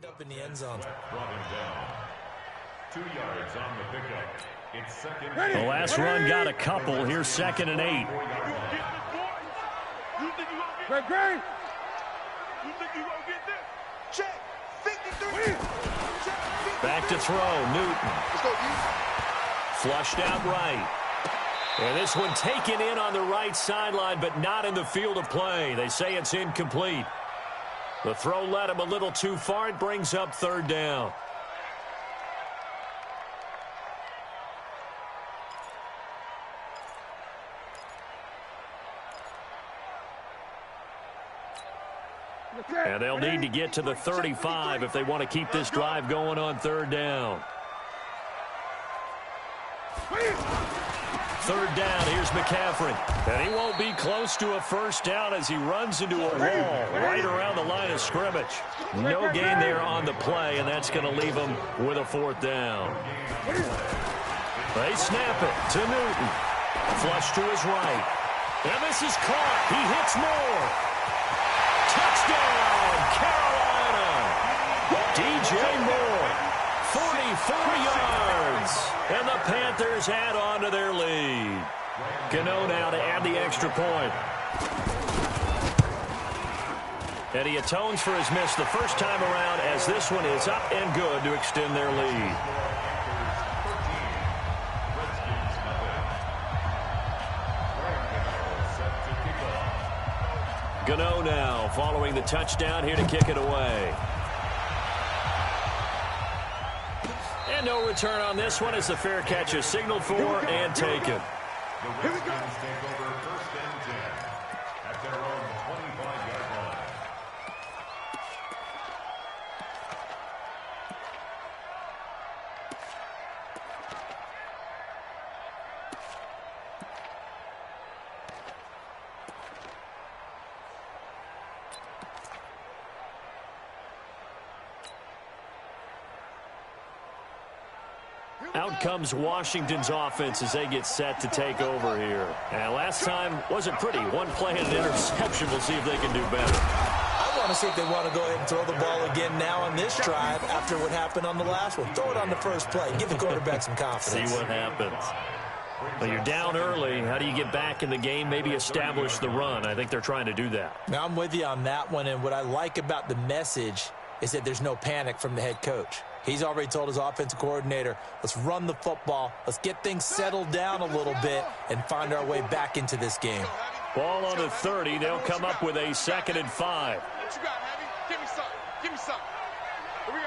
Up in the end zone. Brought him down. 2 yards on the pickup. It's second. The last run got a couple. Here's 2nd and 8. Great. You think you gonna get this? Check. 53. Back to throw. Newton. Let's go, D. Flushed out right. And this one taken in on the right sideline, but not in the field of play. They say it's incomplete. The throw led him a little too far. It brings up 3rd down. And they'll need to get to the 35 if they want to keep this drive going on 3rd down. 3rd down, here's McCaffrey. And he won't be close to a 1st down as he runs into a wall right around the line of scrimmage. No gain there on the play, and that's going to leave him with a 4th down. They snap it to Newton. Flush to his right. And this is caught. He hits Moore. Touchdown, Carolina. DJ Moore, 44 yards. And the Panthers add on to their lead. Gano now to add the extra point. And he atones for his miss the first time around as this one is up and good to extend their lead. Gano now following the touchdown here to kick it away. And no return on this one as the fair catch is signaled for and taken. The Redskins take over 1st and 10 at their own 25-yard line. Out comes Washington's offense as they get set to take over here. And last time wasn't pretty. One play and an interception. We'll see if they can do better. I want to see if they want to go ahead and throw the ball again now on this drive after what happened on the last one. Throw it on the first play. Give the quarterback some confidence. See what happens. Well, you're down early. How do you get back in the game? Maybe establish the run. I think they're trying to do that. Now, I'm with you on that one. And what I like about the message is that there's no panic from the head coach. He's already told his offensive coordinator, let's run the football, let's get things settled down a little bit and find our way back into this game. Ball on the 30. They'll come up with a 2nd and 5. What you got, Heavy? Give me something. Give me something. Here we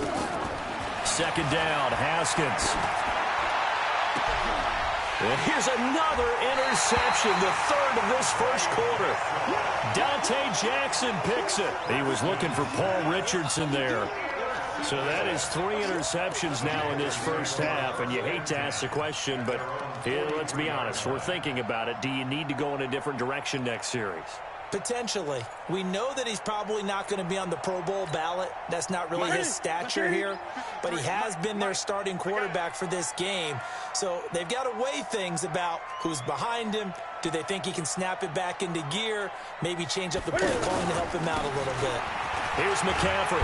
go. Second down, Haskins. And here's another interception, the 3rd of this first quarter. Dante Jackson picks it. He was looking for Paul Richardson there. So that is 3 interceptions now in this first half, and you hate to ask the question, but let's be honest, we're thinking about it. Do you need to go in a different direction next series? Potentially. We know that he's probably not going to be on the Pro Bowl ballot. That's not really his stature here. But he has been their starting quarterback for this game. So they've got to weigh things about who's behind him. Do they think he can snap it back into gear? Maybe change up the play calling to help him out a little bit. Here's McCaffrey.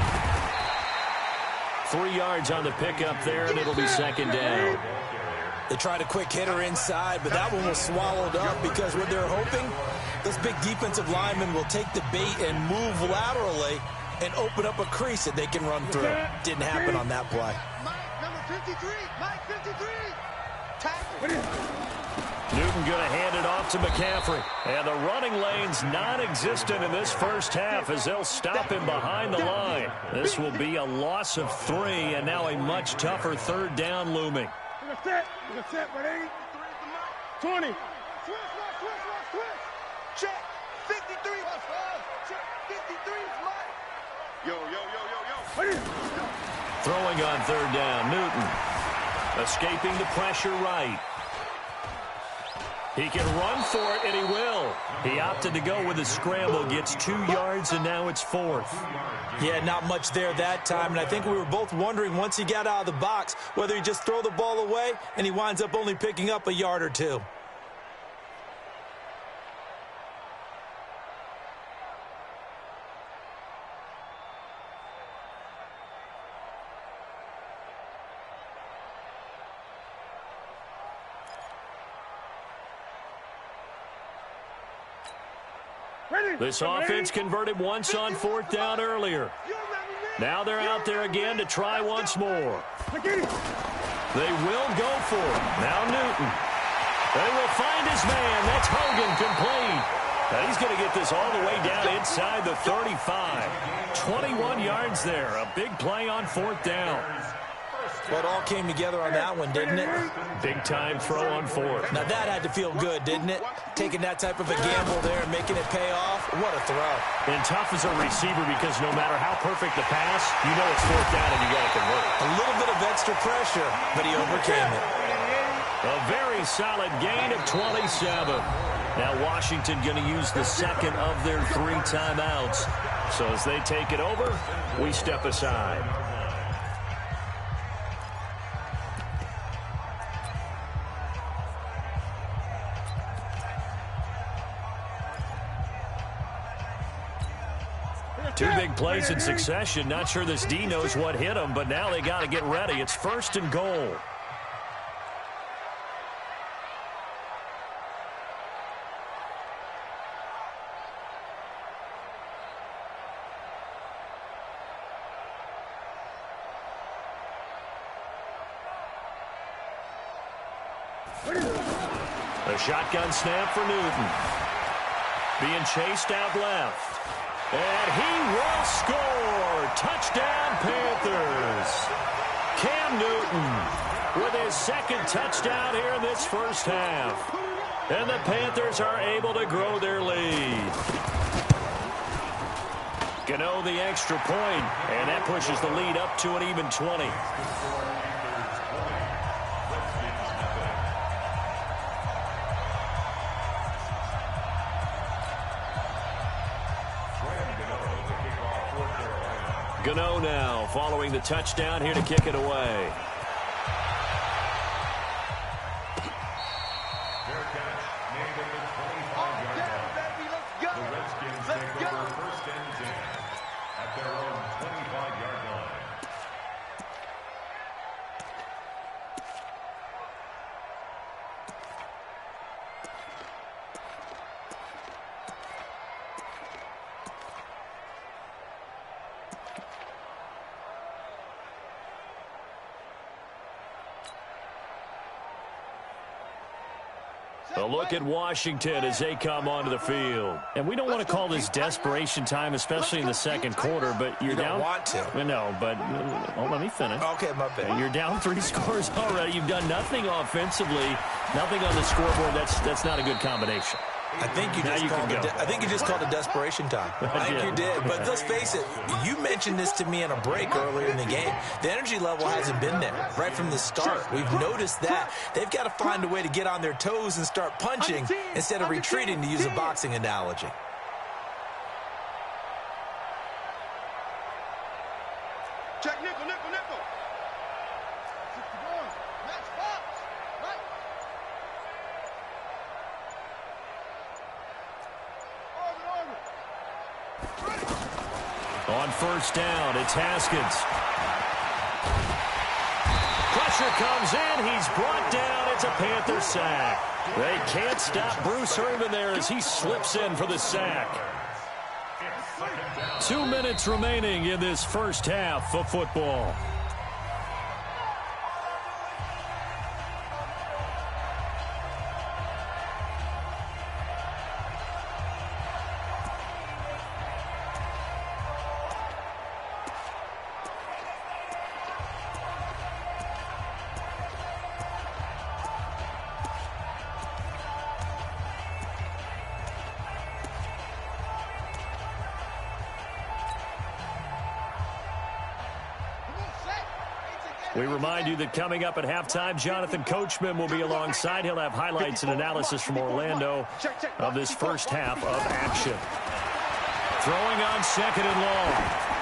3 yards on the pickup there, and it'll be 2nd down. They tried a quick hitter inside, but that one was swallowed up because what they're hoping, this big defensive lineman will take the bait and move laterally and open up a crease that they can run through. Didn't happen on that play. Mike, number 53. Mike, 53. Tackle. Newton going to hand it off to McCaffrey. And the running lane's non-existent in this first half as they'll stop him behind the line. This will be a loss of 3, and now a much tougher 3rd down looming. We're going to set, ready? 20. Check. 53. Check. 53 is Mike. Yo. Throwing on 3rd down, Newton. Escaping the pressure right. He can run for it, and he will. He opted to go with a scramble, gets 2 yards, and now it's 4th. Yeah, not much there that time, and I think we were both wondering once he got out of the box whether he just throw the ball away, and he winds up only picking up a yard or 2. This offense converted once on 4th down earlier. Now they're out there again to try once more. They will go for it. Now Newton. They will find his man. That's Hogan, complete. Now he's going to get this all the way down inside the 35. 21 yards there. A big play on 4th down. Well, it all came together on that one, didn't it? Big-time throw on 4th. Now, that had to feel good, didn't it? Taking that type of a gamble there and making it pay off. What a throw. And tough as a receiver because no matter how perfect the pass, you know it's 4th down and you got to convert. A little bit of extra pressure, but he overcame it. A very solid gain of 27. Now Washington going to use the second of their 3 timeouts. So as they take it over, we step aside. Two big plays in succession. Not sure this D knows what hit him, but now they got to get ready. It's 1st and goal. A shotgun snap for Newton. Being chased out left. And he will score. Touchdown, Panthers. Cam Newton with his 2nd touchdown here in this first half. And the Panthers are able to grow their lead. Gano the extra point, and that pushes the lead up to an even 20. Gano now following the touchdown here to kick it away. Fair catch made at the 25-yard line. The Redskins take over 1st and 10 at their own 25-yard line. A look at Washington as they come onto the field. And we don't want to call this desperation time, especially in the 2nd quarter, but you're down. You don't want to. No, but let me finish. Okay, my bad. You're down 3 scores already. You've done nothing offensively, nothing on the scoreboard. That's not a good combination. I think you just called it desperation time. I think you did. But let's face it, you mentioned this to me in a break earlier in the game. The energy level hasn't been there right from the start. We've noticed that. They've got to find a way to get on their toes and start punching instead of retreating, to use a boxing analogy. Check nickel, nickel, nickel. 61. Next box. Right. On 1st down, it's Haskins. Pressure comes in. He's brought down. It's a Panther sack. They can't stop Bruce Herman there as he slips in for the sack. 2 minutes remaining in this first half of football. We remind you that coming up at halftime, Jonathan Coachman will be alongside. He'll have highlights and analysis from Orlando of this first half of action. Throwing on 2nd and long.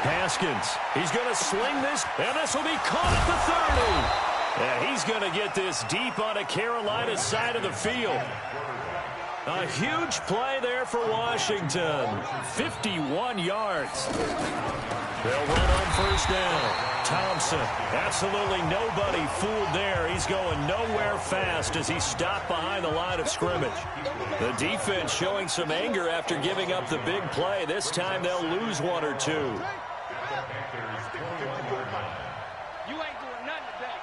Haskins. He's going to sling this, and this will be caught at the 30. Yeah, he's going to get this deep on a Carolina side of the field. A huge play there for Washington. 51 yards. They'll run on first down. Thompson, absolutely nobody fooled there. He's going nowhere fast as he stopped behind the line of scrimmage. The defense showing some anger after giving up the big play. This time they'll lose one or two. You ain't doing nothing today.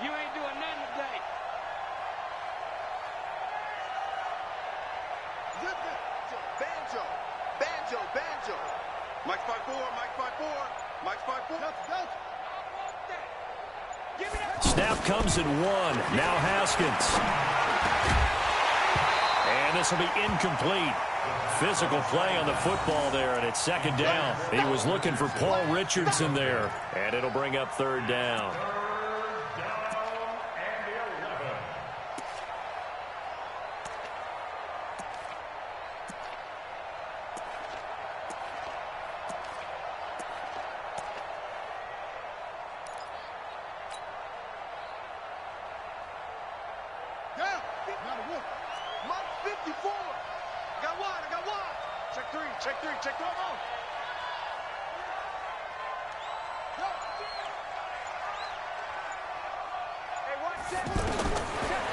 You ain't doing nothing today. Banjo. Banjo. Banjo. Mike 5-4. Mike 5-4. Mike 5-4. Snap comes in one. Now Haskins. And this will be incomplete. Physical play on the football there, and it's second down. He was looking for Paul Richardson there, and it'll bring up third down.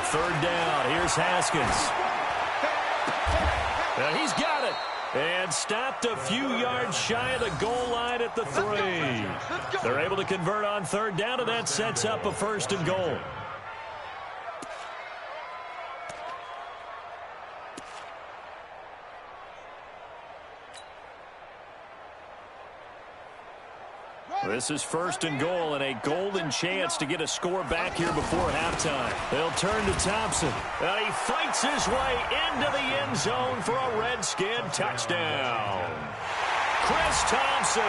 Third down. Here's Haskins. And he's got it. And stopped a few yards shy of the goal line at the 3. They're able to convert on third down, and that sets up a first and goal. This is first and goal and a golden chance to get a score back here before halftime. They'll turn to Thompson. And he fights his way into the end zone for a Redskin touchdown. Chris Thompson,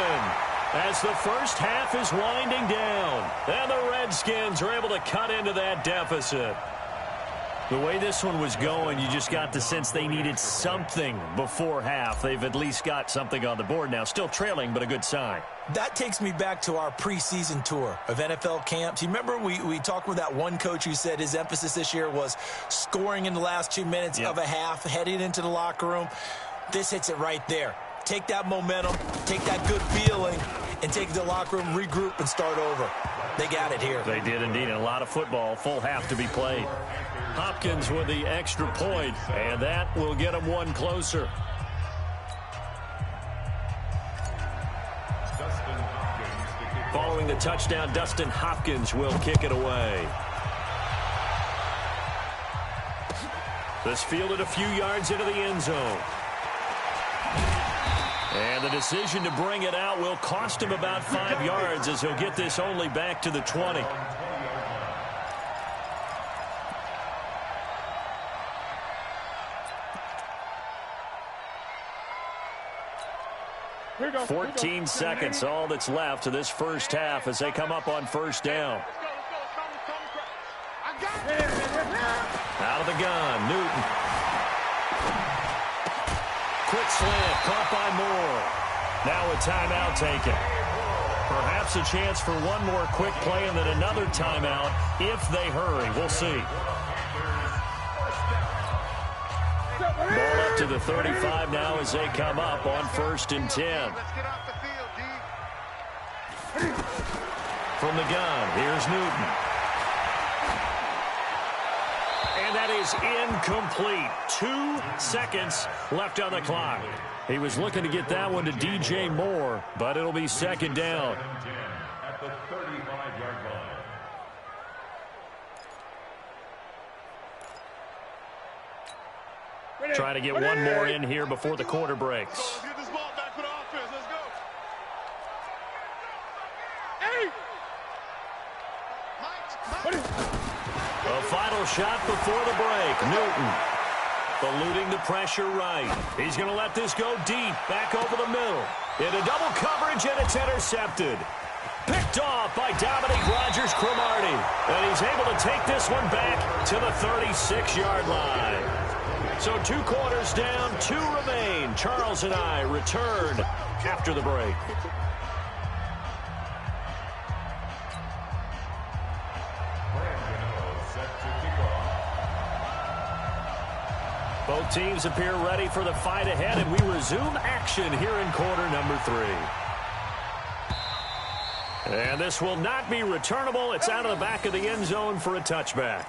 as the first half is winding down. And the Redskins are able to cut into that deficit. The way this one was going, you just got the sense they needed something before half. They've at least got something on the board now. Still trailing, but a good sign. That takes me back to our preseason tour of NFL camps. You remember we talked with that one coach who said his emphasis this year was scoring in the last 2 minutes of a half, heading into the locker room. This hits it right there. Take that momentum, take that good feeling, and take it to the locker room, regroup, and start over. They got it here. They did indeed. A lot of football, full half to be played. Hopkins with the extra point, and that will get him one closer. Following the touchdown, Dustin Hopkins will kick it away. This fielded a few yards into the end zone. And the decision to bring it out will cost him about 5 yards as he'll get this only back to the 20. Here you go. 14 seconds, all that's left to this first half as they come up on first down. Out of the gun, Newton. Quick slant, caught by Moore. Now a timeout taken. Perhaps a chance for one more quick play and then another timeout if they hurry. We'll see. Ball up to the 35 now as they come up on 1st and 10. From the gun, here's Newton. And that is incomplete. 2 seconds left on the clock. He was looking to get that one to DJ Moore, but it'll be second down. At the 35-yard line. Trying to get one more in here before the quarter breaks. Let's get this ball back for the offense. Let's go. A final shot before the break. Newton eluding the pressure right. He's going to let this go deep, back over the middle. Into double coverage, and it's intercepted. Picked off by Dominique Rodgers-Cromartie. And he's able to take this one back to the 36-yard line. So 2 quarters down, 2 remain. Charles and I return after the break. Both teams appear ready for the fight ahead, and we resume action here in quarter number 3. And this will not be returnable. It's out of the back of the end zone for a touchback.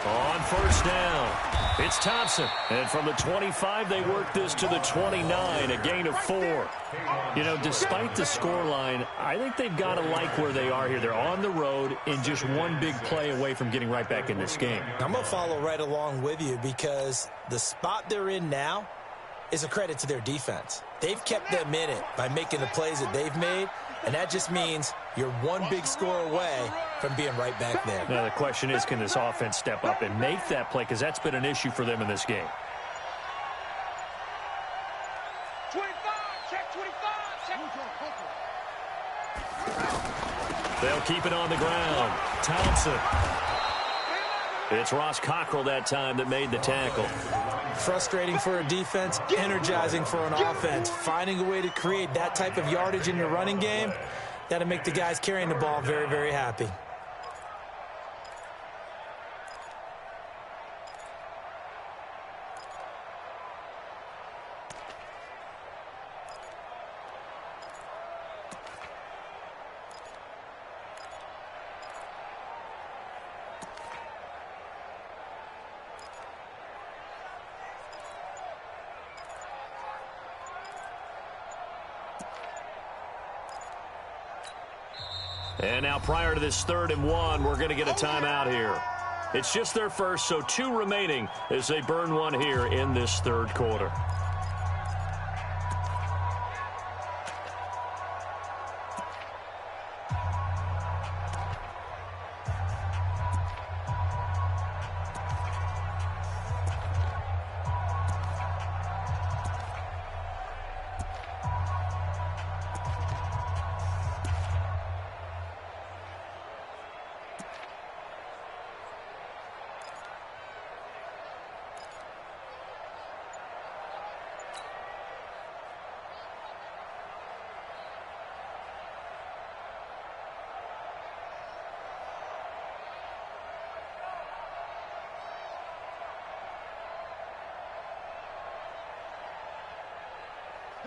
On first down, it's Thompson. And from the 25, they work this to the 29, a gain of 4. You know, despite the scoreline, I think they've got to like where they are here. They're on the road and just one big play away from getting right back in this game. I'm going to follow right along with you because the spot they're in now is a credit to their defense. They've kept them in it by making the plays that they've made, and that just means you're one big score away from being right back there. Now, the question is, can this offense step up and make that play? Because that's been an issue for them in this game. 25, check 25, check. They'll keep it on the ground. Thompson. It's Ross Cockrell that time that made the tackle. Frustrating for a defense, energizing for an offense. Finding a way to create that type of yardage in your running game, that'll make the guys carrying the ball very, very happy. And now prior to this 3rd and 1, we're going to get a timeout here. It's just their first, so 2 remaining as they burn one here in this 3rd quarter.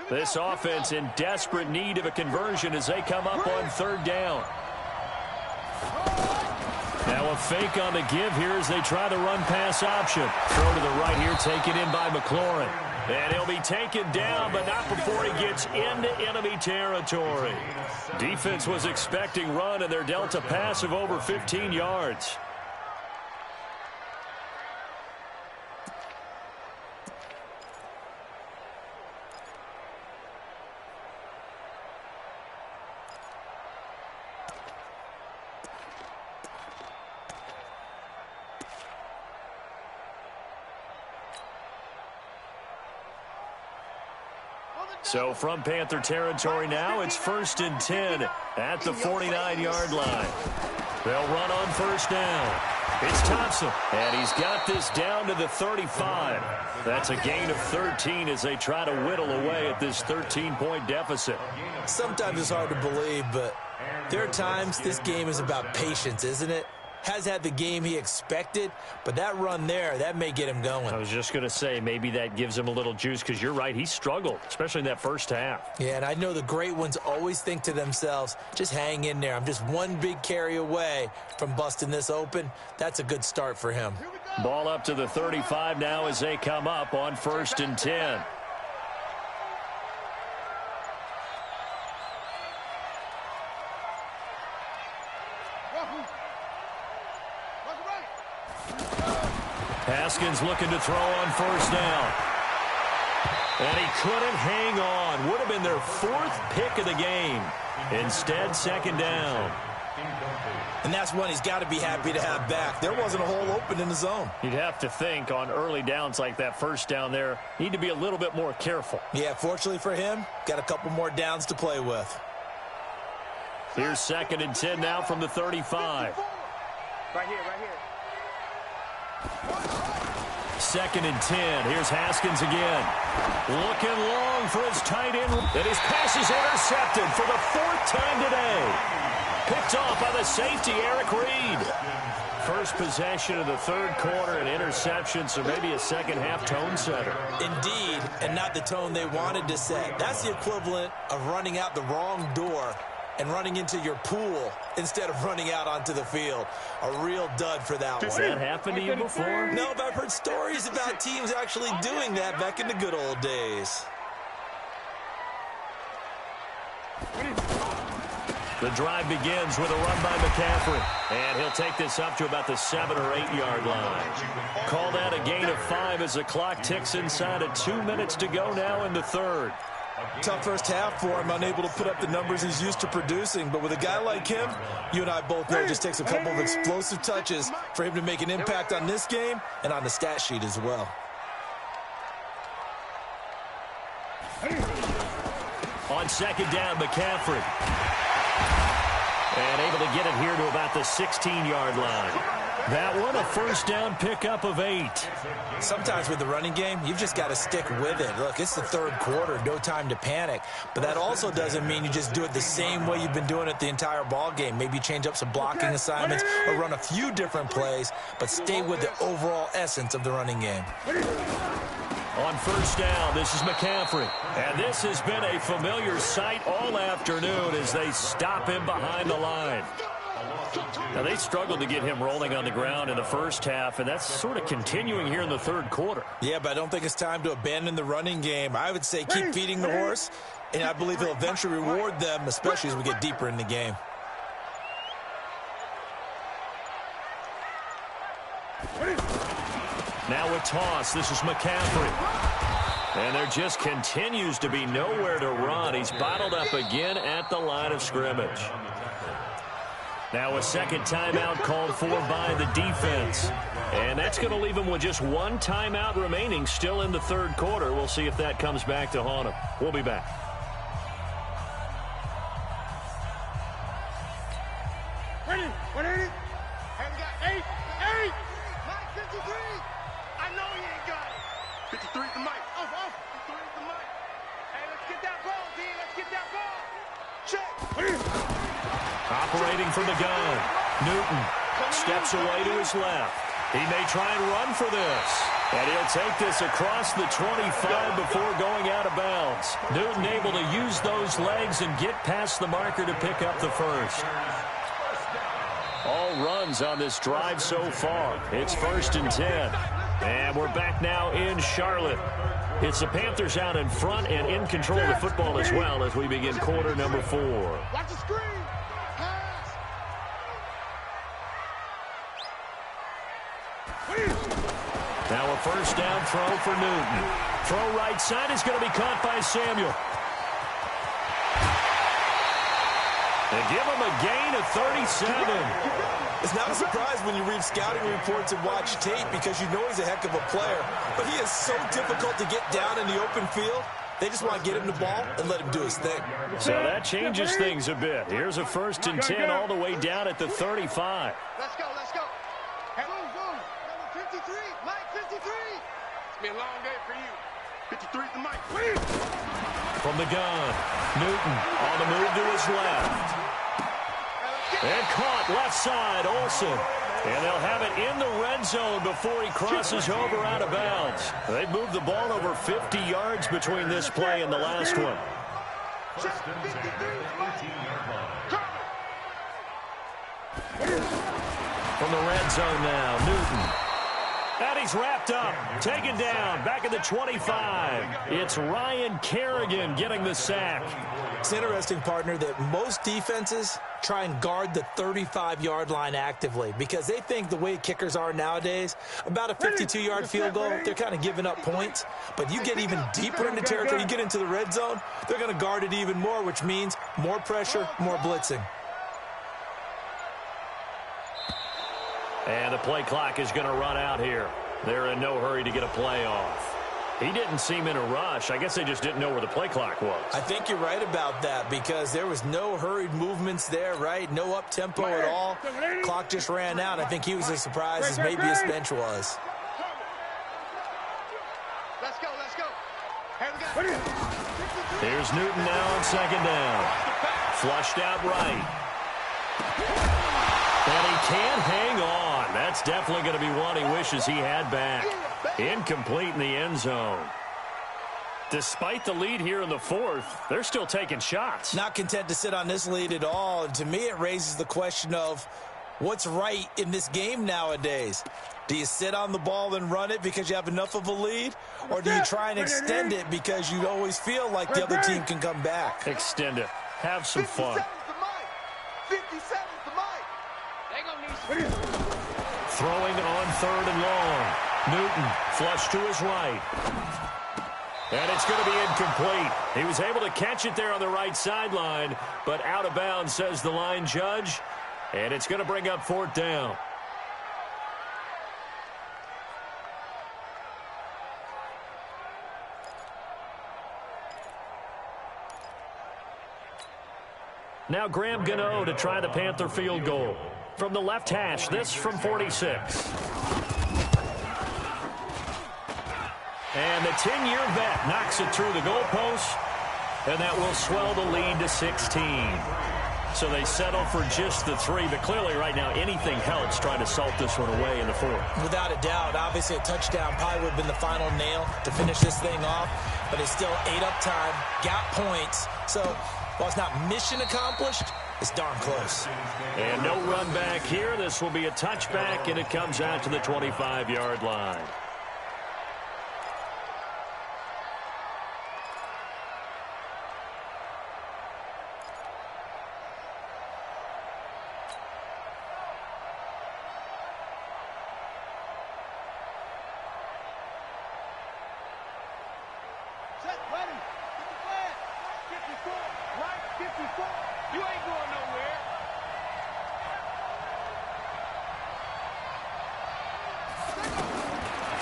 This offense in desperate need of a conversion as they come up on 3rd down. Now a fake on the give here as they try the run-pass option. Throw to the right here, taken in by McLaurin. And he'll be taken down, but not before he gets into enemy territory. Defense was expecting run, and they're dealt a pass of over 15 yards. So from Panther territory now, it's 1st and 10 at the 49-yard line. They'll run on 1st down. It's Thompson, and he's got this down to the 35. That's a gain of 13 as they try to whittle away at this 13-point deficit. Sometimes it's hard to believe, but there are times this game is about patience, isn't it? Has had the game he expected, but that run there, that may get him going. I was just going to say, maybe that gives him a little juice because you're right, he struggled, especially in that first half. Yeah, and I know the great ones always think to themselves, just hang in there. I'm just one big carry away from busting this open. That's a good start for him. Ball up to the 35 now as they come up on 1st and 10. Haskins looking to throw on first down. And he couldn't hang on. Would have been their fourth pick of the game. Instead, second down. And that's one he's got to be happy to have back. There wasn't a hole open in the zone. You'd have to think on early downs like that first down there, need to be a little bit more careful. Yeah, fortunately for him, got a couple more downs to play with. Here's 2nd and 10 now from the 35. Right here, right here. 2nd and 10. Here's Haskins again. Looking long for his tight end. And his pass is intercepted for the 4th time today. Picked off by the safety, Eric Reed. First possession of the 3rd quarter, an interception, so maybe a second-half tone setter. Indeed, and not the tone they wanted to set. That's the equivalent of running out the wrong door and running into your pool instead of running out onto the field. A real dud for that one. Has that happened to you before? No, but I've heard stories about teams actually doing that back in the good old days. The drive begins with a run by McCaffrey. And he'll take this up to about the 7 or 8 yard line. Called out a gain of 5 as the clock ticks inside of 2 minutes to go now in the 3rd. Tough first half for him, unable to put up the numbers he's used to producing. But with a guy like him, you and I both know it just takes a couple of explosive touches for him to make an impact on this game and on the stat sheet as well. On 2nd down, McCaffrey. And able to get it here to about the 16-yard line. That one, a first down pickup of 8. Sometimes with the running game, you've just got to stick with it. Look, it's the 3rd quarter, no time to panic. But that also doesn't mean you just do it the same way you've been doing it the entire ball game. Maybe change up some blocking assignments or run a few different plays, but stay with the overall essence of the running game. On first down, this is McCaffrey. And this has been a familiar sight all afternoon as they stop him behind the line. Now, they struggled to get him rolling on the ground in the first half, and that's sort of continuing here in the 3rd quarter. Yeah, but I don't think it's time to abandon the running game. I would say keep feeding the horse, and I believe he'll eventually reward them, especially as we get deeper in the game. Now a toss. This is McCaffrey. And there just continues to be nowhere to run. He's bottled up again at the line of scrimmage. Now a second timeout called for by the defense. And that's going to leave him with just 1 timeout remaining still in the 3rd quarter. We'll see if that comes back to haunt him. We'll be back. Ready? 180? Hey, we got 8. 8. Mike, 53. I know he ain't got it. 53 is the mic. Off. 53 is the mic. Hey, let's get that ball, D. Let's get that ball. Check. Operating from the gun. Newton steps away to his left. He may try and run for this. And he'll take this across the 25 before going out of bounds. Newton able to use those legs and get past the marker to pick up the first. All runs on this drive so far. It's 1st and 10. And we're back now in Charlotte. It's the Panthers out in front and in control of the football as well as we begin quarter number 4. Watch the screen. Pass. Now a first down throw for Newton. Throw right side is going to be caught by Samuel. They give him a gain of 37. It's not a surprise when you read scouting reports and watch tape because you know he's a heck of a player. But he is so difficult to get down in the open field. They just want to get him the ball and let him do his thing. So that changes things a bit. Here's a 1st and 10 all the way down at the 35. Let's go. Hey, move. Number 53. Mike, 53. It's been a long day for you. 53 is the mic. From the gun, Newton on the move to his left. And caught left side, Olsen. And they'll have it in the red zone before he crosses over out of bounds. They've moved the ball over 50 yards between this play and the last one. From the red zone now, Newton. And he's wrapped up, taken down, back at the 25. It's Ryan Kerrigan getting the sack. It's interesting, partner, that most defenses try and guard the 35-yard line actively because they think the way kickers are nowadays, about a 52-yard field goal, they're kind of giving up points. But you get even deeper into territory, you get into the red zone, they're going to guard it even more, which means more pressure, more blitzing. And the play clock is going to run out here. They're in no hurry to get a play off. He didn't seem in a rush. I guess they just didn't know where the play clock was. I think you're right about that because there was no hurried movements there, right? No up-tempo at all. Clock just ran out. I think he was as surprised as maybe his bench was. Let's go, let's go. Hey, we got it. Here's Newton now on second down. Flushed out right. And he can't hang on. That's definitely going to be one he wishes he had back. Incomplete in the end zone. Despite the lead here in the fourth, they're still taking shots. Not content to sit on this lead at all. And to me, it raises the question of what's right in this game nowadays. Do you sit on the ball and run it because you have enough of a lead? Or do you try and extend it because you always feel like the other team can come back? Extend it. Have some fun. 57's the mic. They gonna need some. Throwing on third and long. Newton flush to his right. And it's going to be incomplete. He was able to catch it there on the right sideline, but out of bounds, says the line judge. And it's going to bring up fourth down. Now Graham Gano to try the Panther field goal. From the left hash, this from 46. And the 10-year vet knocks it through the goalpost, and that will swell the lead to 16. So they settle for just the 3, but clearly right now anything helps trying to salt this one away in the fourth. Without a doubt, obviously a touchdown probably would have been the final nail to finish this thing off, but it's still 8 up time, got points. So while it's not mission accomplished, it's darn close. And no run back here. This will be a touchback, and it comes out to the 25-yard line.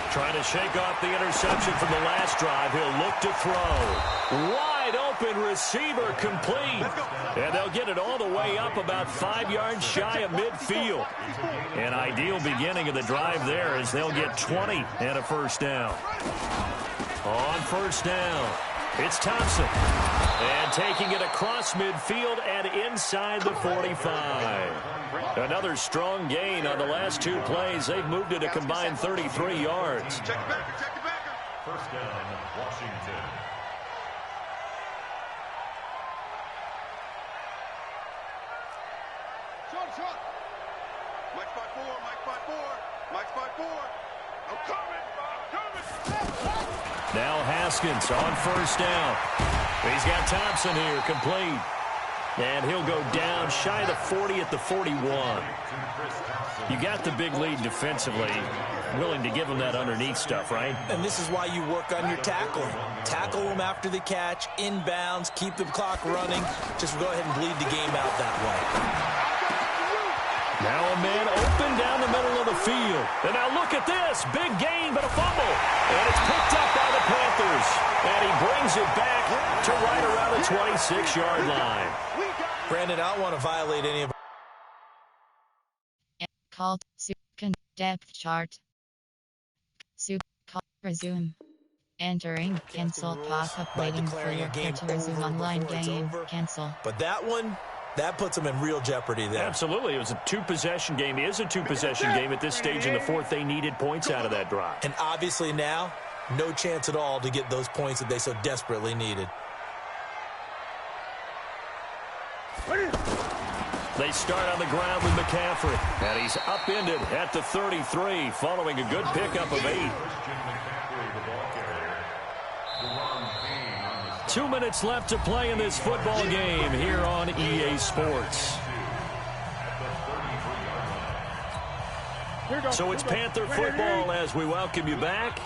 Trying to shake off the interception from the last drive. He'll look to throw. Wide open receiver complete. And they'll get it all the way up about 5 yards shy of midfield. An ideal beginning of the drive there as they'll get 20 and a first down. On first down, it's Thompson. And taking it across midfield and inside the 45. Another strong gain on the last 2 plays. They've moved it a combined 33 yards. Check it back, check it back. First down, Washington. Short. Mike 5-4, Mike 5-4, Mike 5-4. I'm coming. Now Haskins on first down. He's got Thompson here, complete. And he'll go down shy of the 40 at the 41. You got the big lead defensively. Willing to give him that underneath stuff, right? And this is why you work on your tackling. Tackle them after the catch, inbounds, keep the clock running. Just go ahead and bleed the game out that way. Now a man open down the middle of the field. And now look at this. Big gain, but a fumble. And it's picked up by the Panthers. And he brings it back to right around the 26-yard line. Brandon, I don't want to violate any of called depth chart. Resume. Entering cancel pop-up waiting for your kid to resume online game. Cancel. But that one, that puts them in real jeopardy there. Absolutely. It was a two-possession game. It is a two-possession game at this stage in the fourth. They needed points out of that drive. And obviously now, no chance at all to get those points that they so desperately needed. They start on the ground with McCaffrey. And he's upended at the 33 following a good pickup of 8. 2 minutes left to play in this football game here on EA Sports. So it's Panther football as we welcome you back.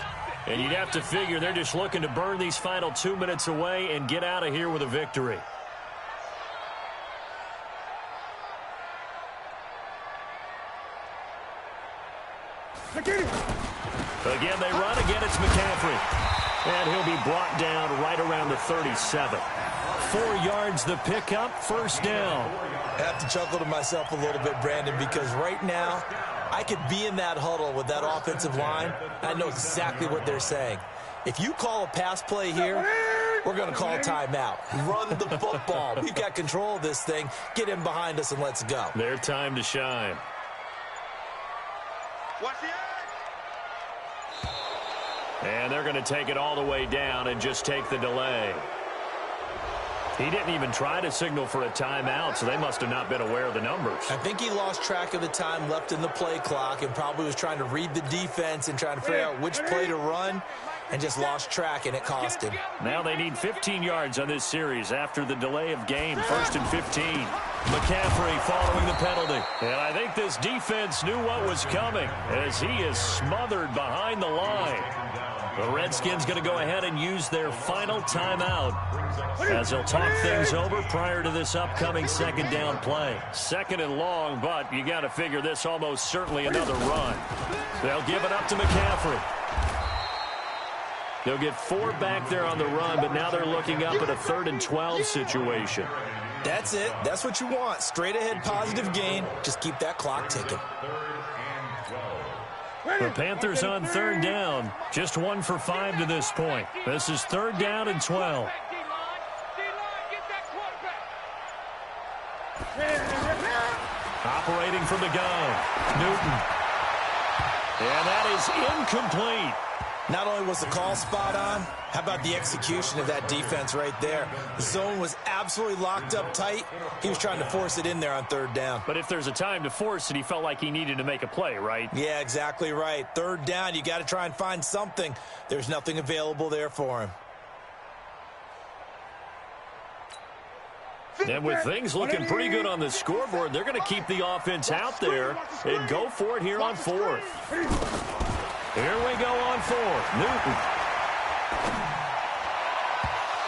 And you'd have to figure they're just looking to burn these final 2 minutes away and get out of here with a victory. Again, they run. Again, it's McCaffrey. And he'll be brought down right around the 37. 4 yards the pickup, first down. I have to chuckle to myself a little bit, Brandon, because right now I could be in that huddle with that offensive line. I know exactly what they're saying. If you call a pass play here, we're going to call timeout. Run the football. We've got control of this thing. Get in behind us and let's go. Their time to shine. Watch the And they're going to take it all the way down and just take the delay. He didn't even try to signal for a timeout, so they must have not been aware of the numbers. I think he lost track of the time left in the play clock and probably was trying to read the defense and trying to figure out which play to run and just lost track, and it cost him. Now they need 15 yards on this series after the delay of game. 1st and 15. McCaffrey following the penalty. And I think this defense knew what was coming as he is smothered behind the line. The Redskins going to go ahead and use their final timeout as they'll talk things over prior to this upcoming second down play. 2nd and long, but you got to figure this almost certainly another run. They'll give it up to McCaffrey. They'll get 4 back there on the run, but now they're looking up at a 3rd and 12 situation. That's it. That's what you want. Straight ahead positive gain. Just keep that clock ticking. The Panthers on 3rd down. Just 1 for 5 to this point. This is 3rd down and 12. Operating from the gun. Newton. And that is incomplete. Not only was the call spot on, how about the execution of that defense right there? The zone was absolutely locked up tight. He was trying to force it in there on 3rd down. But if there's a time to force it, he felt like he needed to make a play, right? Yeah, exactly right. 3rd down, you got to try and find something. There's nothing available there for him. And with things looking pretty good on the scoreboard, they're going to keep the offense out there and go for it here on 4th. Here we go on 4th. Newton.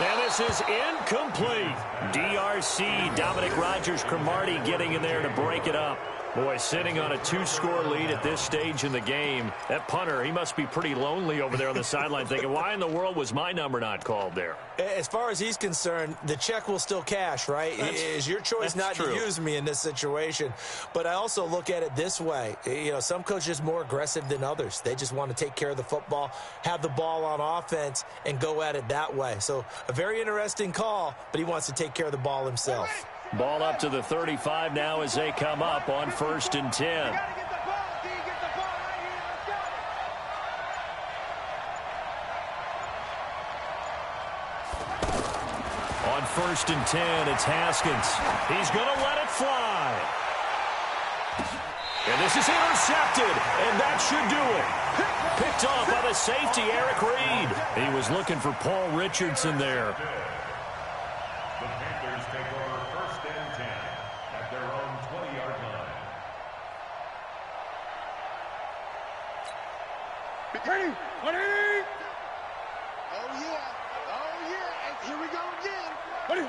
And this is incomplete. DRC, Dominic Rodgers-Cromartie getting in there to break it up. Boy, sitting on a 2-score lead at this stage in the game. That punter, he must be pretty lonely over there on the sideline thinking, why in the world was my number not called there? As far as he's concerned, the check will still cash, right? It's your choice not to use me in this situation. But I also look at it this way. You know, some coaches are more aggressive than others. They just want to take care of the football, have the ball on offense, and go at it that way. So a very interesting call, but he wants to take care of the ball himself. Ball up to the 35 now as they come up on 1st and 10. On 1st and 10, it's Haskins. He's going to let it fly. And this is intercepted, and that should do it. Picked off by the safety, Eric Reed. He was looking for Paul Richardson there. The Panthers take over 1st and 10 at their own 20-yard line. Ready? Ready? Oh, yeah. Oh, yeah. And here we go again. Ready?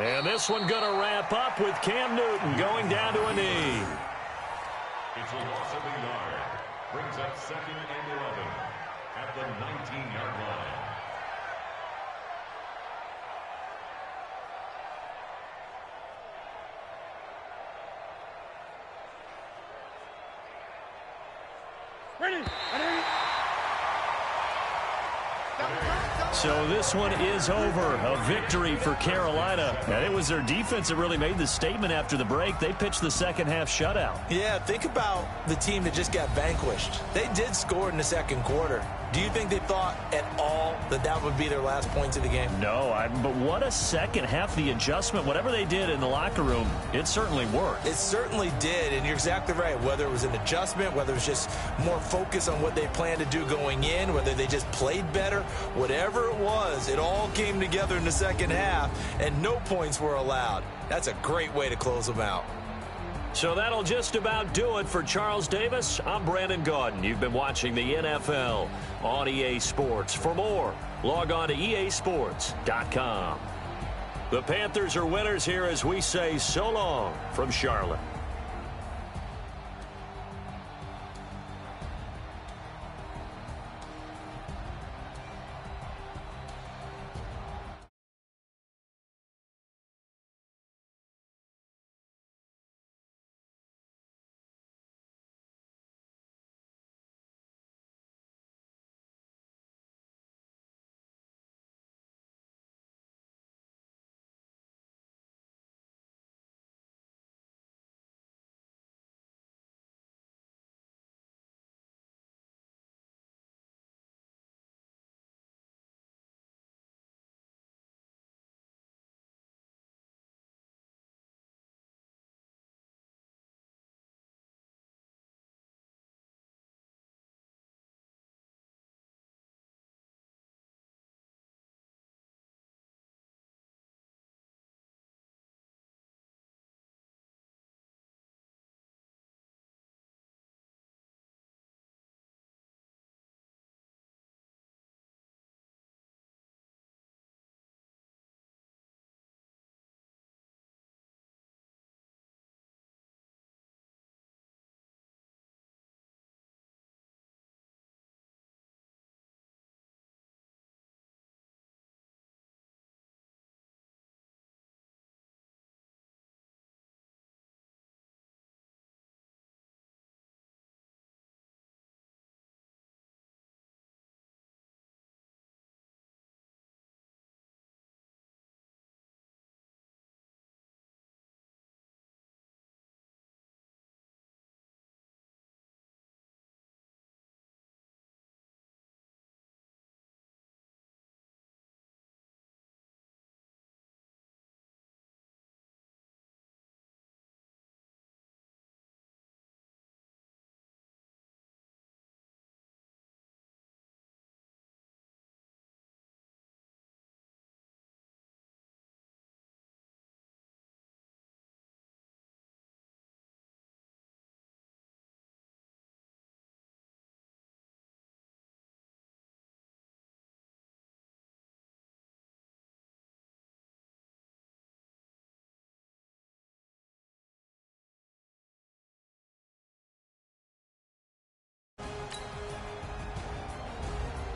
And this one going to wrap up with Cam Newton going down to a knee. It's a loss of a yard. Brings up 2nd and 11 at the 19-yard line. Ready? Ready? So this one is over. A victory for Carolina. And it was their defense that really made the statement after the break. They pitched the second half shutout. Yeah, think about the team that just got vanquished. They did score in the second quarter. Do you think they thought at all that that would be their last points of the game? No, but what a second half. The adjustment, whatever they did in the locker room, it certainly worked. It certainly did, and you're exactly right. Whether it was an adjustment, whether it was just more focus on what they planned to do going in, whether they just played better, whatever it was, it all came together in the second half, and no points were allowed. That's a great way to close them out. So that'll just about do it for Charles Davis. I'm Brandon Gaudin. You've been watching the NFL on EA Sports. For more, log on to easports.com. The Panthers are winners here as we say so long from Charlotte.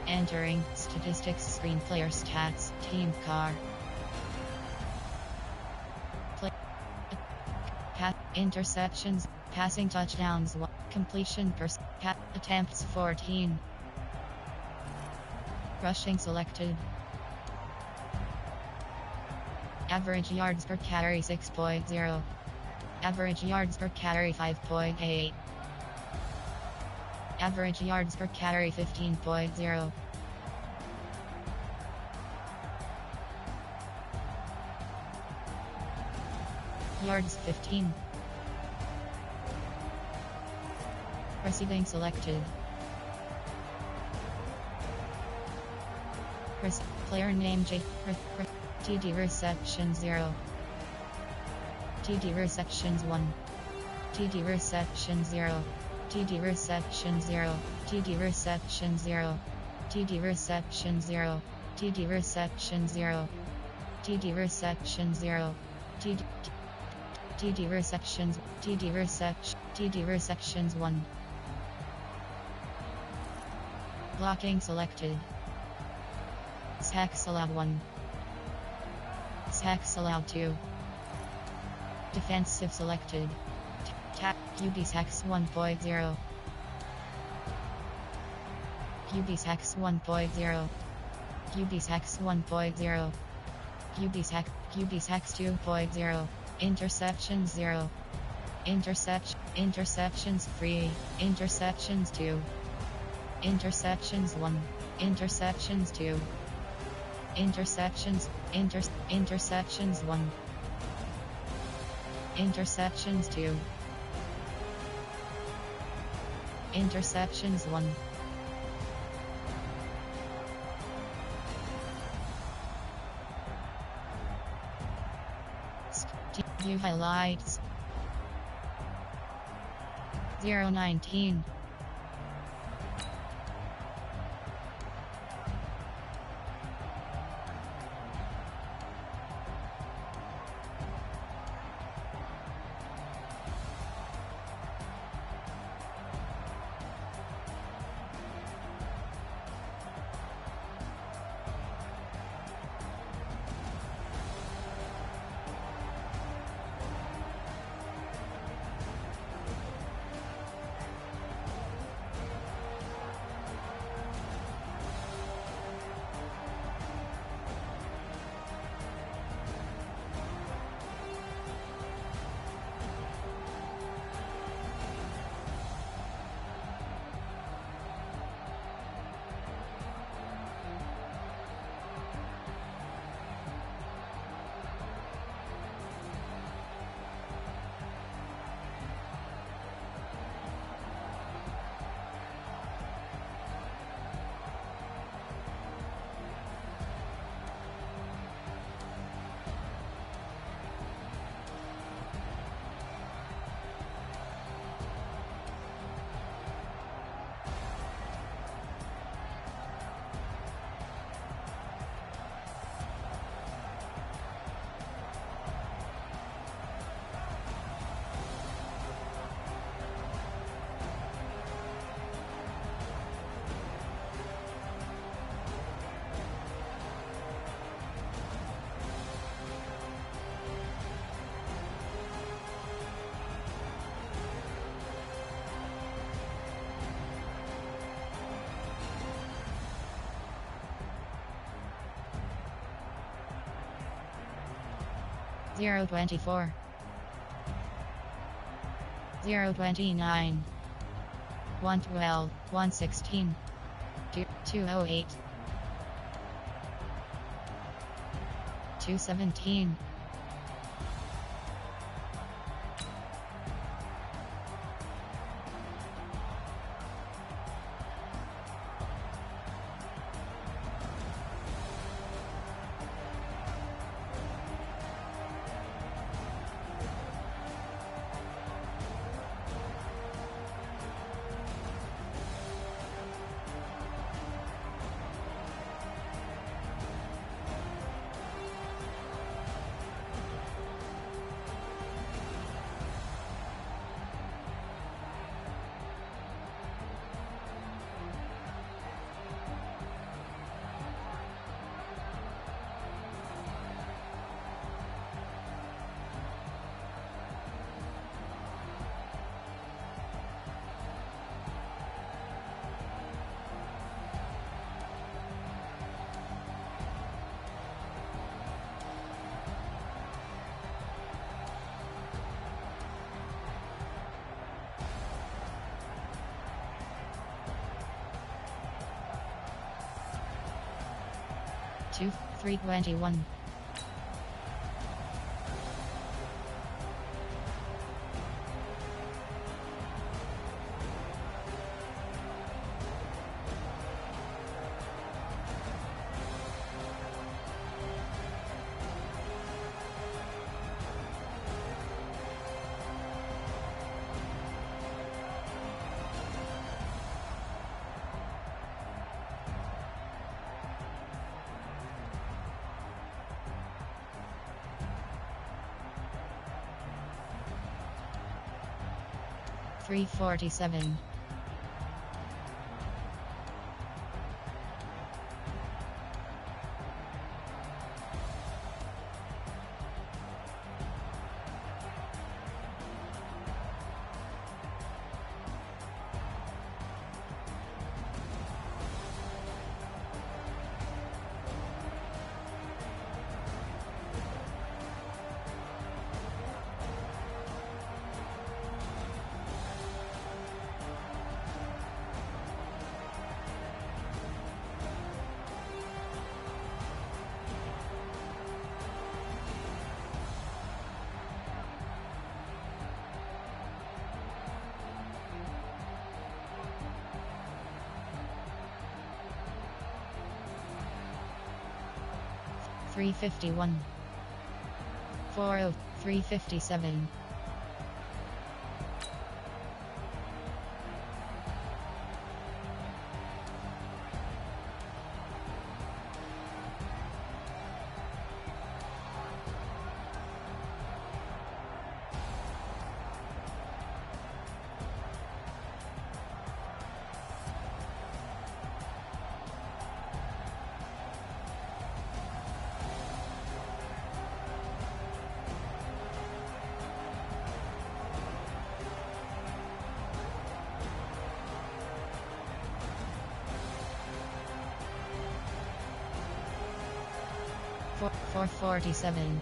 Entering statistics screen player stats team car. Interceptions, passing touchdowns 1, completion attempts 14. Rushing selected. Average yards per carry 6.0. Average yards per carry 5.8. Average yards per carry 15.0. Yards 15. Receiving selected. Player name J. TD reception 0. TD receptions 1. TD reception 0. TD reception 0. TD reception 0. TD reception 0. TD reception 0. TD reception 0. TD receptions. TD receptions 1. Blocking selected. Sacks allowed 1. Sacks allowed 2. Defensive selected. QB sacks 1.0. QB sacks 1.0. QB sacks 1.0. QB sacks 2.0. Interceptions 0. Interceptions 3. Interceptions 2. Interceptions 1. Interceptions 2. Interceptions 1. Interceptions 2. Interceptions 1. View highlights. 019. Zero 24. 029. 112. 116. 208. 217. Two 321. $347. 351. 40, 357. Four 447.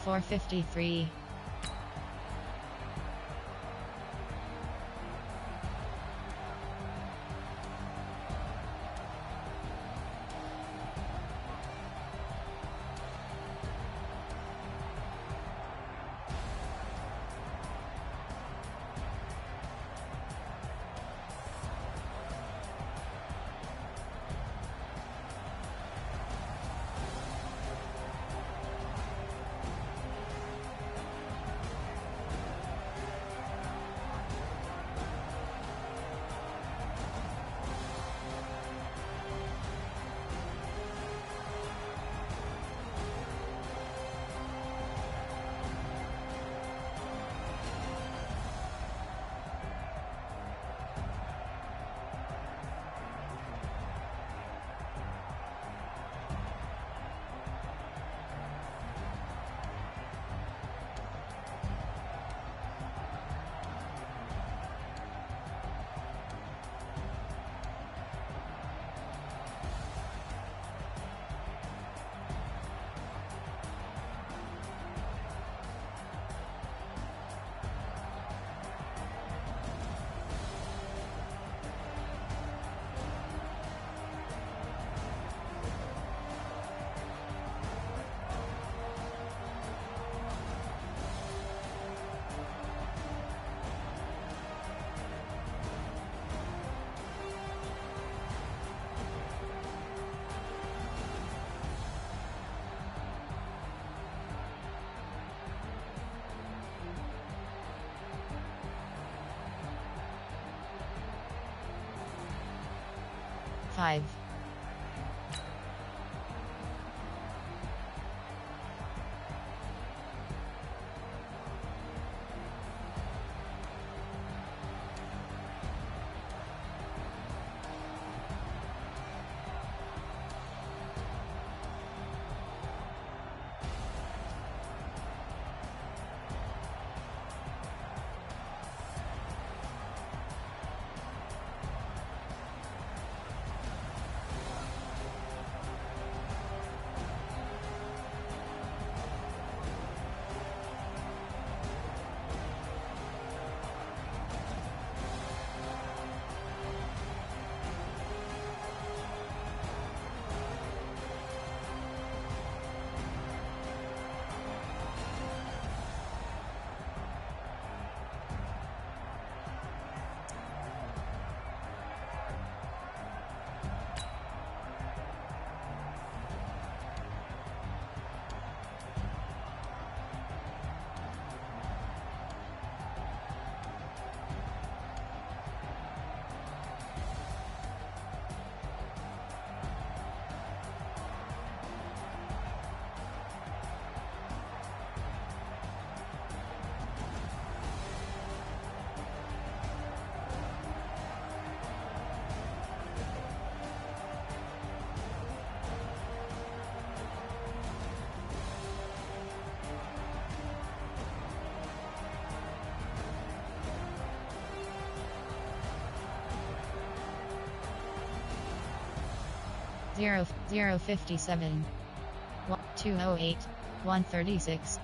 $453. Five. 057 208 136.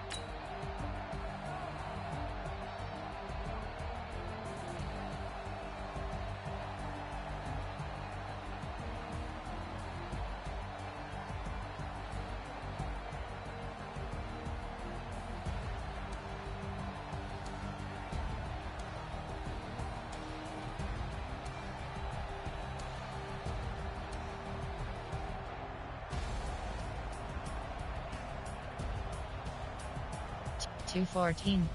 $214.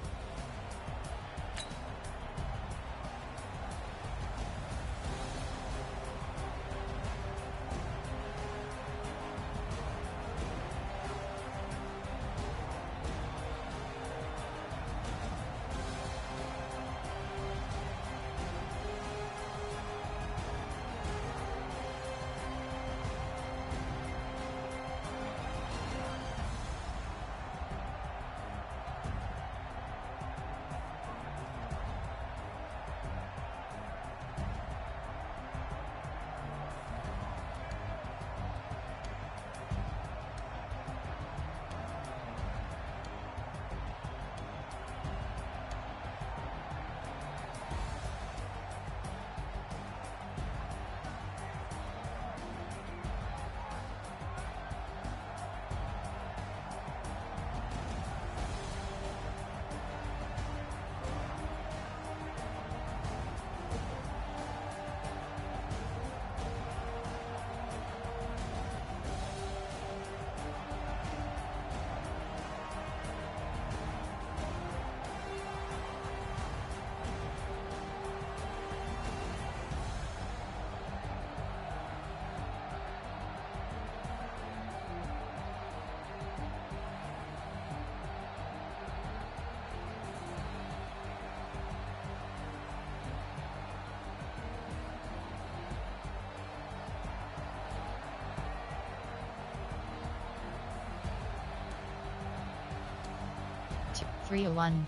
$301.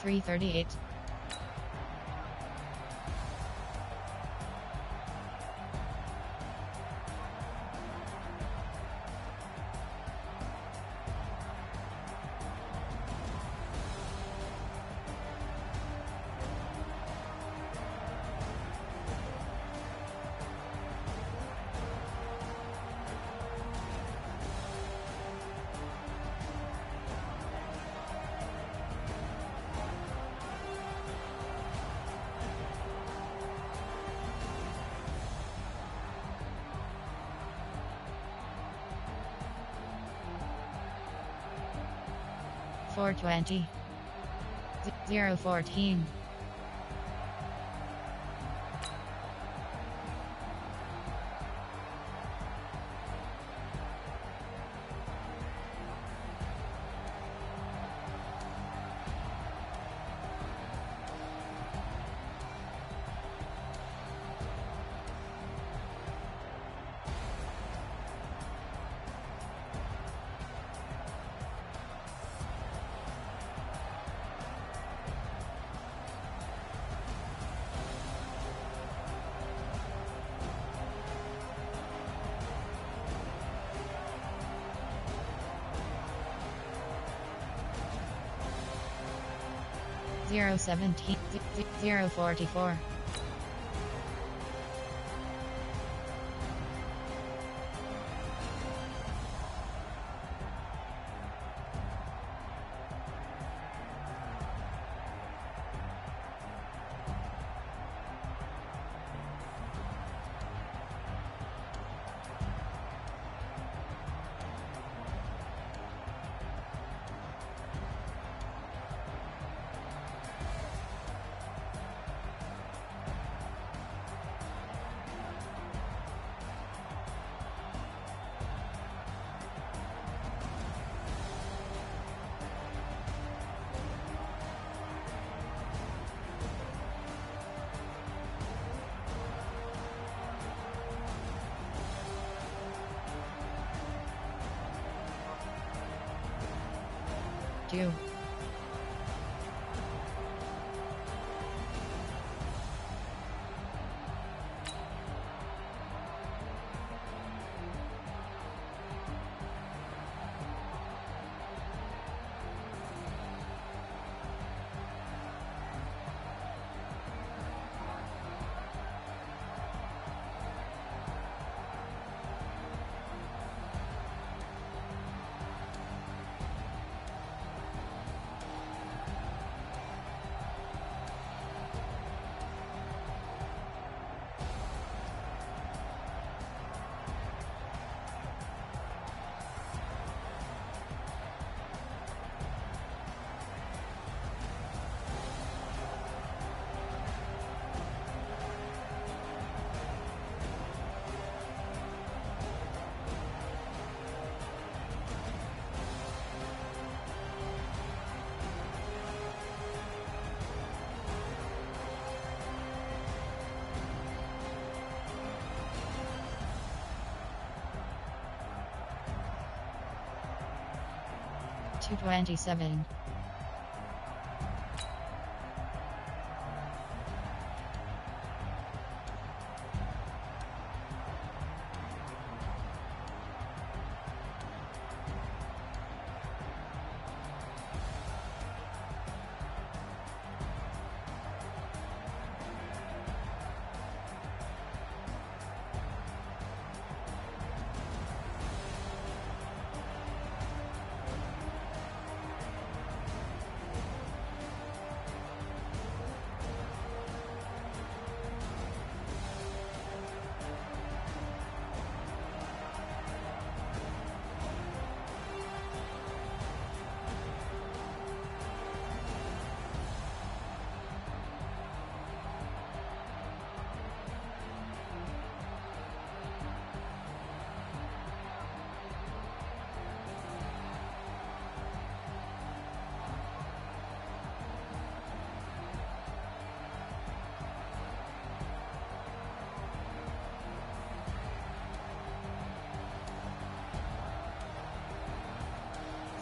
$338. $420. 014. $017. 044. 242. 227.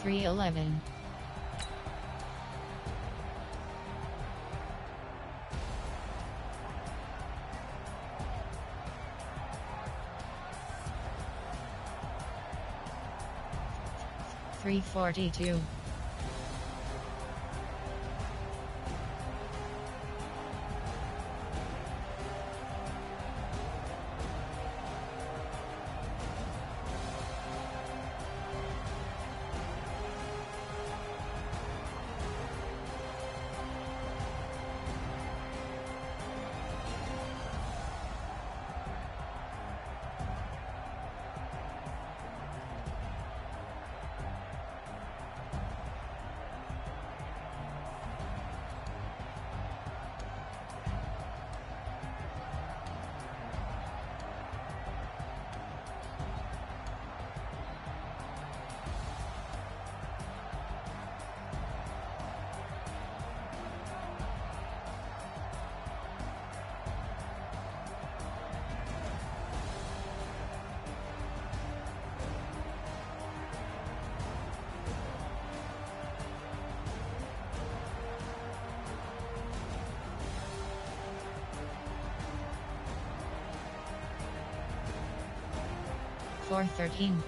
311. 342. 413.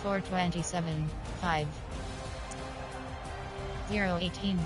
427. 5. 018.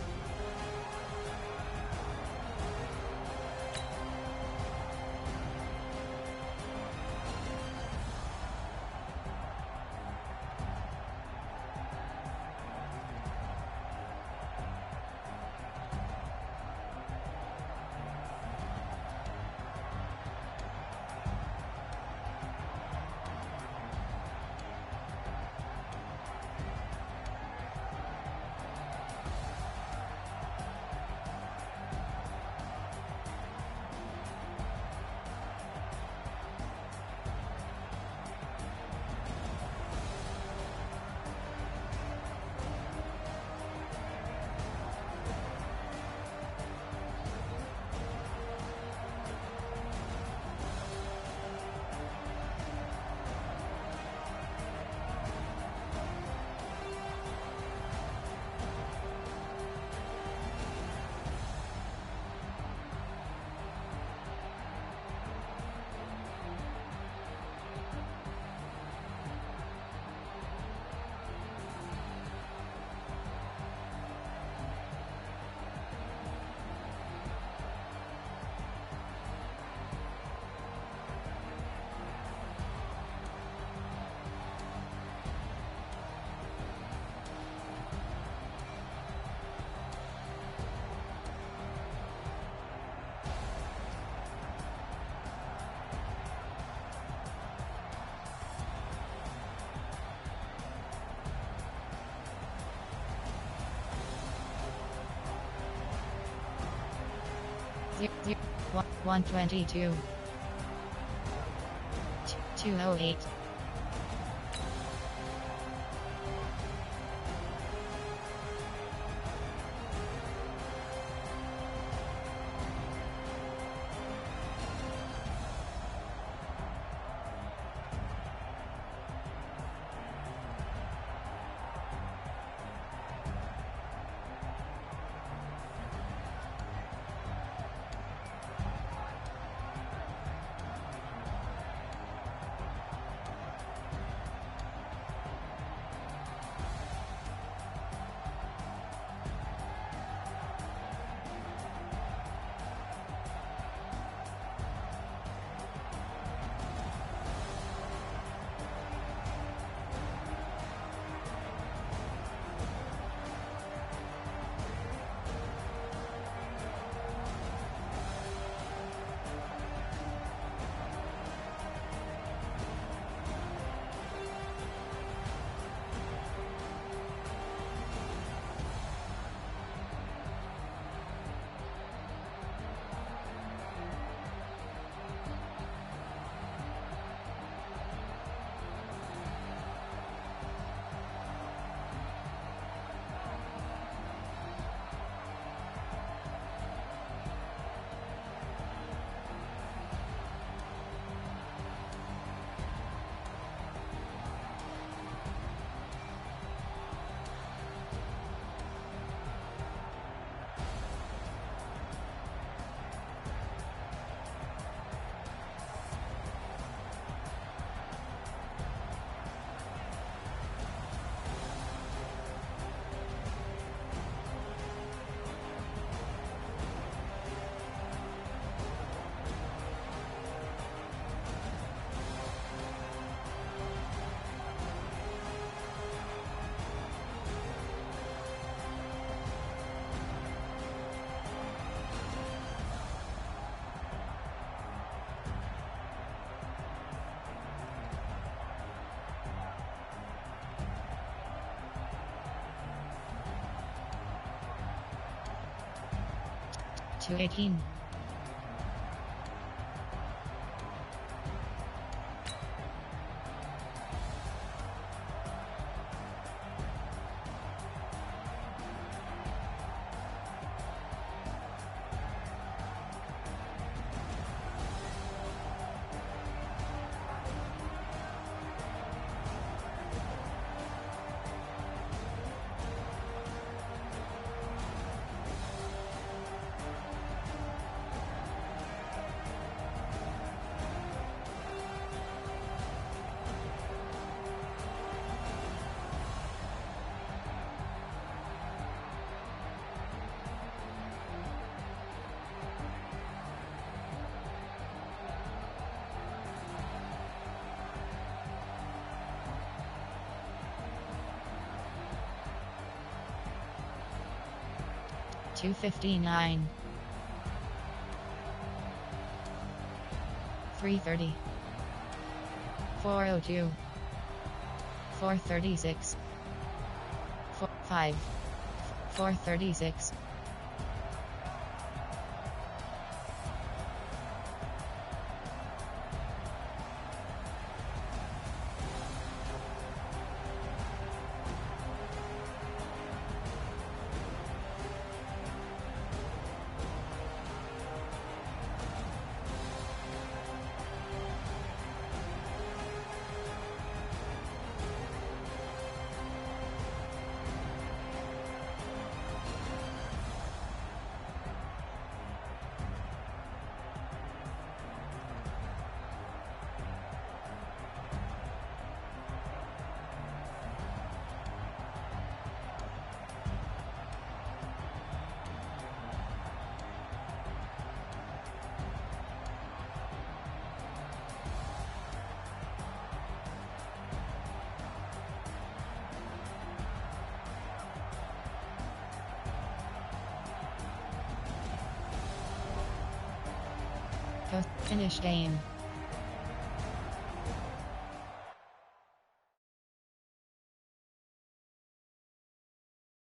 122. 208. To 18. $259. 330. 402. 436. 5. 436. Finish game.